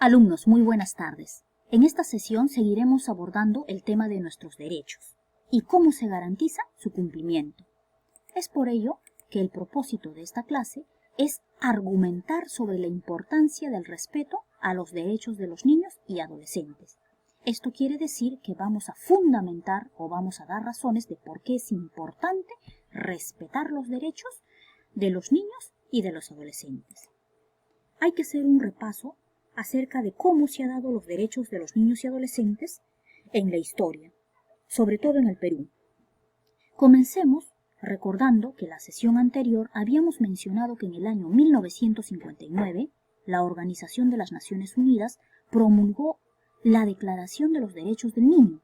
Alumnos, muy buenas tardes. En esta sesión seguiremos abordando el tema de nuestros derechos y cómo se garantiza su cumplimiento. Es por ello que el propósito de esta clase es argumentar sobre la importancia del respeto a los derechos de los niños y adolescentes. Esto quiere decir que vamos a fundamentar o vamos a dar razones de por qué es importante respetar los derechos de los niños y de los adolescentes. Hay que hacer un repaso acerca de cómo se han dado los derechos de los niños y adolescentes en la historia, sobre todo en el Perú. Comencemos recordando que en la sesión anterior habíamos mencionado que en el año 1959 la Organización de las Naciones Unidas promulgó la Declaración de los Derechos del Niño,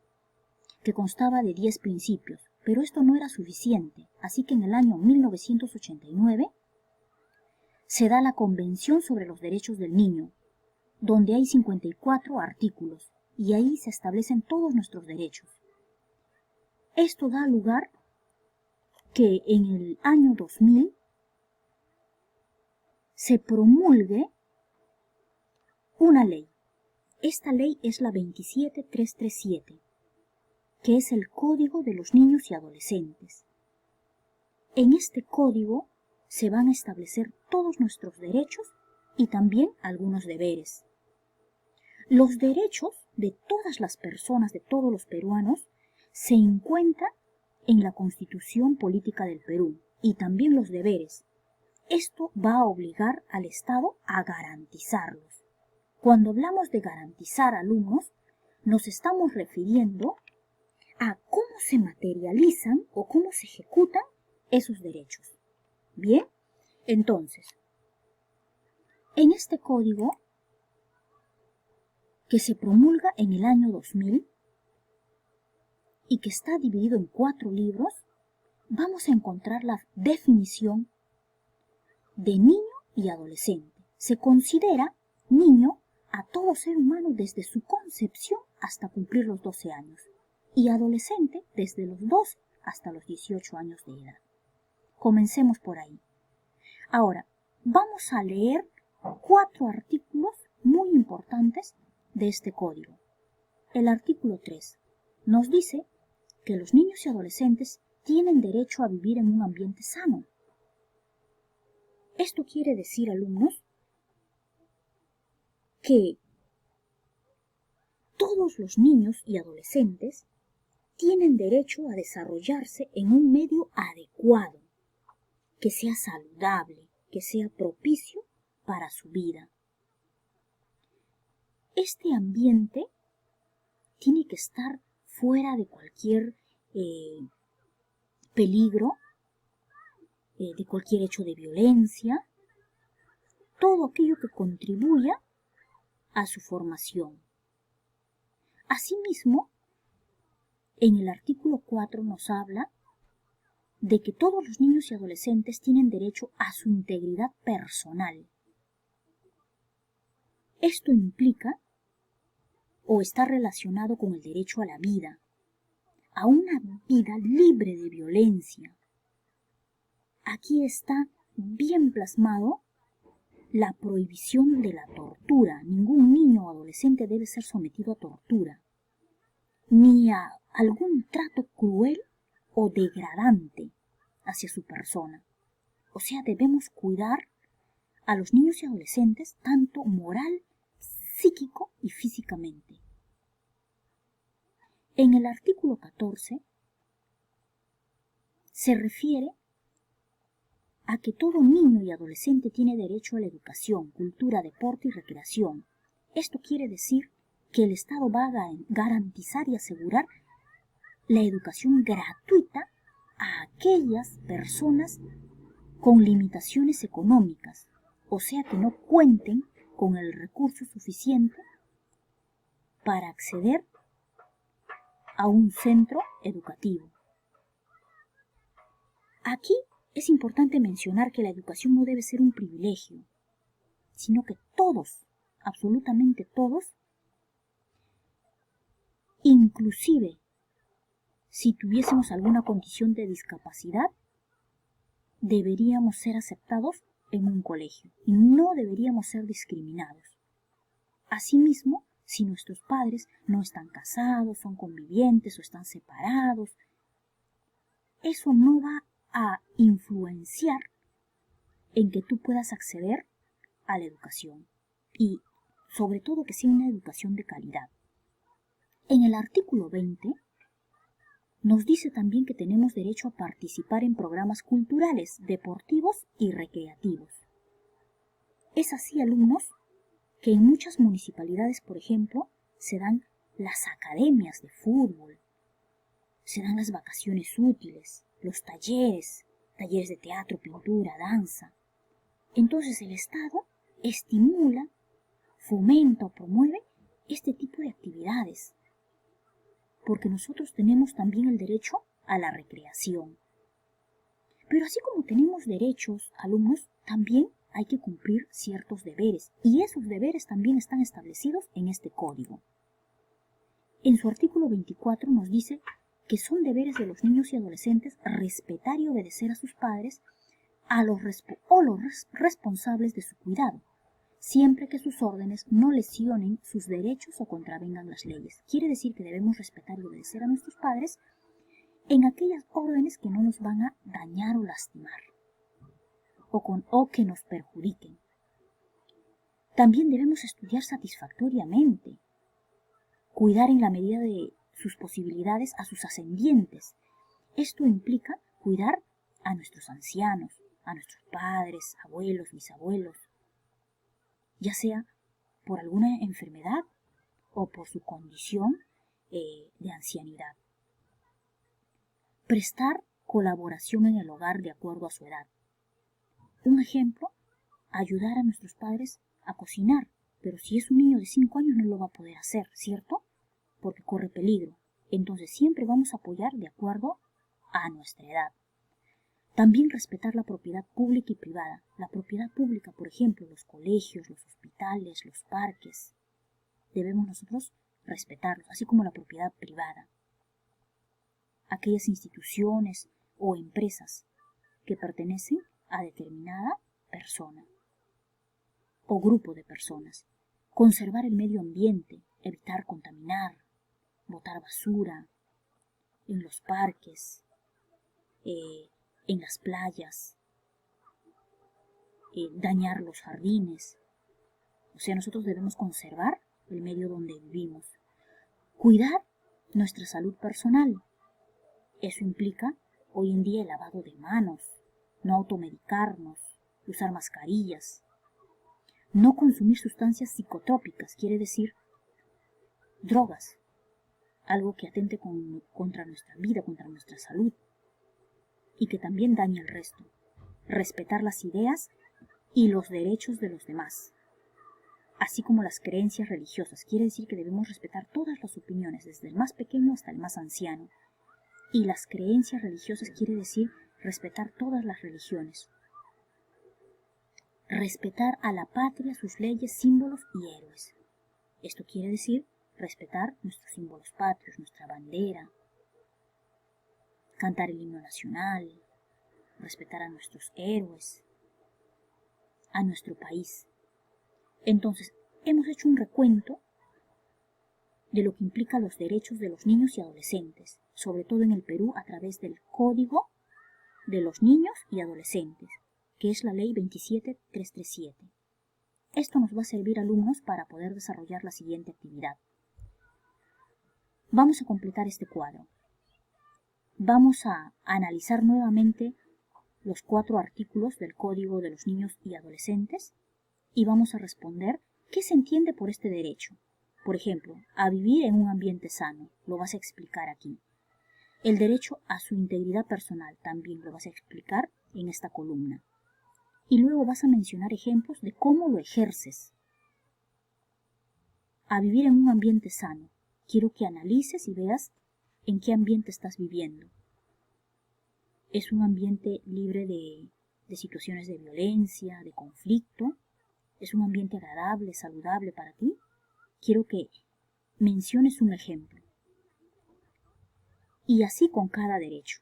que constaba de 10 principios, pero esto no era suficiente, así que en el año 1989 se da la Convención sobre los Derechos del Niño, donde hay 54 artículos, y ahí se establecen todos nuestros derechos. Esto da lugar que en el año 2000 se promulgue una ley. Esta ley es la 27337, que es el Código de los Niños y Adolescentes. En este código se van a establecer todos nuestros derechos y también algunos deberes. Los derechos de todas las personas, de todos los peruanos, se encuentran en la Constitución Política del Perú y también los deberes. Esto va a obligar al Estado a garantizarlos. Cuando hablamos de garantizar, alumnos, nos estamos refiriendo a cómo se materializan o cómo se ejecutan esos derechos. Bien, entonces, en este código que se promulga en el año 2000 y que está dividido en 4 libros, vamos a encontrar la definición de niño y adolescente. Se considera niño a todo ser humano desde su concepción hasta cumplir los 12 años y adolescente desde los 12 hasta los 18 años de edad. Comencemos por ahí. Ahora, vamos a leer 4 artículos muy importantes de este código. El artículo 3 nos dice que los niños y adolescentes tienen derecho a vivir en un ambiente sano. Esto quiere decir, alumnos, que todos los niños y adolescentes tienen derecho a desarrollarse en un medio adecuado, que sea saludable, que sea propicio para su vida. Este ambiente tiene que estar fuera de cualquier peligro, de cualquier hecho de violencia, todo aquello que contribuya a su formación. Asimismo, en el artículo 4 nos habla de que todos los niños y adolescentes tienen derecho a su integridad personal. Esto implica o está relacionado con el derecho a la vida, a una vida libre de violencia. Aquí está bien plasmado la prohibición de la tortura. Ningún niño o adolescente debe ser sometido a tortura, ni a algún trato cruel o degradante hacia su persona. O sea, debemos cuidar a los niños y adolescentes tanto moral, psíquico y físicamente. En el artículo 14 se refiere a que todo niño y adolescente tiene derecho a la educación, cultura, deporte y recreación. Esto quiere decir que el Estado va a garantizar y asegurar la educación gratuita a aquellas personas con limitaciones económicas, o sea que no cuenten con el recurso suficiente para acceder a un centro educativo. Aquí es importante mencionar que la educación no debe ser un privilegio, sino que todos, absolutamente todos, inclusive si tuviésemos alguna condición de discapacidad, deberíamos ser aceptados en un colegio y no deberíamos ser discriminados. Asimismo, si nuestros padres no están casados, son convivientes o están separados, eso no va a influenciar en que tú puedas acceder a la educación y sobre todo que sea una educación de calidad. En el artículo 20 nos dice también que tenemos derecho a participar en programas culturales, deportivos y recreativos. Es así, alumnos, que en muchas municipalidades, por ejemplo, se dan las academias de fútbol, se dan las vacaciones útiles, los talleres de teatro, pintura, danza. Entonces el Estado estimula, fomenta o promueve este tipo de actividades, porque nosotros tenemos también el derecho a la recreación. Pero así como tenemos derechos, alumnos, también hay que cumplir ciertos deberes, y esos deberes también están establecidos en este código. En su artículo 24 nos dice que son deberes de los niños y adolescentes respetar y obedecer a sus padres los responsables de su cuidado, siempre que sus órdenes no lesionen sus derechos o contravengan las leyes. Quiere decir que debemos respetar y obedecer a nuestros padres en aquellas órdenes que no nos van a dañar o lastimar o que nos perjudiquen. También debemos estudiar satisfactoriamente, cuidar en la medida de sus posibilidades a sus ascendientes. Esto implica cuidar a nuestros ancianos, a nuestros padres, abuelos, bisabuelos, ya sea por alguna enfermedad o por su condición de ancianidad. Prestar colaboración en el hogar de acuerdo a su edad. Un ejemplo, ayudar a nuestros padres a cocinar, pero si es un niño de 5 años no lo va a poder hacer, ¿cierto? Porque corre peligro. Entonces siempre vamos a apoyar de acuerdo a nuestra edad. También respetar la propiedad pública y privada. La propiedad pública, por ejemplo, los colegios, los hospitales, los parques. Debemos nosotros respetarlos, así como la propiedad privada. Aquellas instituciones o empresas que pertenecen a determinada persona o grupo de personas. Conservar el medio ambiente, evitar contaminar, botar basura en los parques, en las playas, dañar los jardines. O sea, nosotros debemos conservar el medio donde vivimos. Cuidar nuestra salud personal. Eso implica hoy en día el lavado de manos, no automedicarnos, usar mascarillas, no consumir sustancias psicotrópicas, quiere decir drogas, algo que atente contra nuestra vida, contra nuestra salud y que también daña al resto. Respetar las ideas y los derechos de los demás, así como las creencias religiosas. Quiere decir que debemos respetar todas las opiniones, desde el más pequeño hasta el más anciano. Y las creencias religiosas quiere decir respetar todas las religiones. Respetar a la patria, sus leyes, símbolos y héroes. Esto quiere decir respetar nuestros símbolos patrios, nuestra bandera, cantar el himno nacional, respetar a nuestros héroes, a nuestro país. Entonces, hemos hecho un recuento de lo que implica los derechos de los niños y adolescentes, sobre todo en el Perú a través del Código de los Niños y Adolescentes, que es la Ley 27337. Esto nos va a servir, alumnos, para poder desarrollar la siguiente actividad. Vamos a completar este cuadro. Vamos a analizar nuevamente los 4 artículos del Código de los Niños y Adolescentes y vamos a responder qué se entiende por este derecho. Por ejemplo, a vivir en un ambiente sano, lo vas a explicar aquí. El derecho a su integridad personal también lo vas a explicar en esta columna. Y luego vas a mencionar ejemplos de cómo lo ejerces. A vivir en un ambiente sano. Quiero que analices y veas en qué ambiente estás viviendo. ¿Es un ambiente libre de situaciones de violencia, de conflicto? ¿Es un ambiente agradable, saludable para ti? Quiero que menciones un ejemplo. Y así con cada derecho.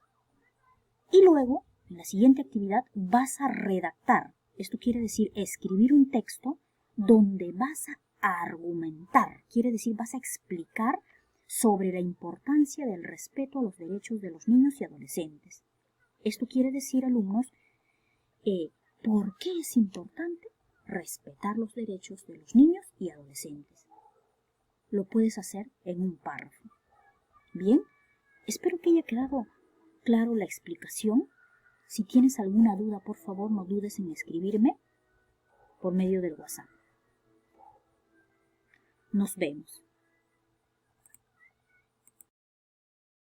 Y luego, en la siguiente actividad, vas a redactar. Esto quiere decir escribir un texto donde vas a argumentar, quiere decir vas a explicar sobre la importancia del respeto a los derechos de los niños y adolescentes. Esto quiere decir, alumnos, ¿por qué es importante respetar los derechos de los niños y adolescentes? Lo puedes hacer en un párrafo. Bien, espero que haya quedado claro la explicación. Si tienes alguna duda, por favor, no dudes en escribirme por medio del WhatsApp. Nos vemos.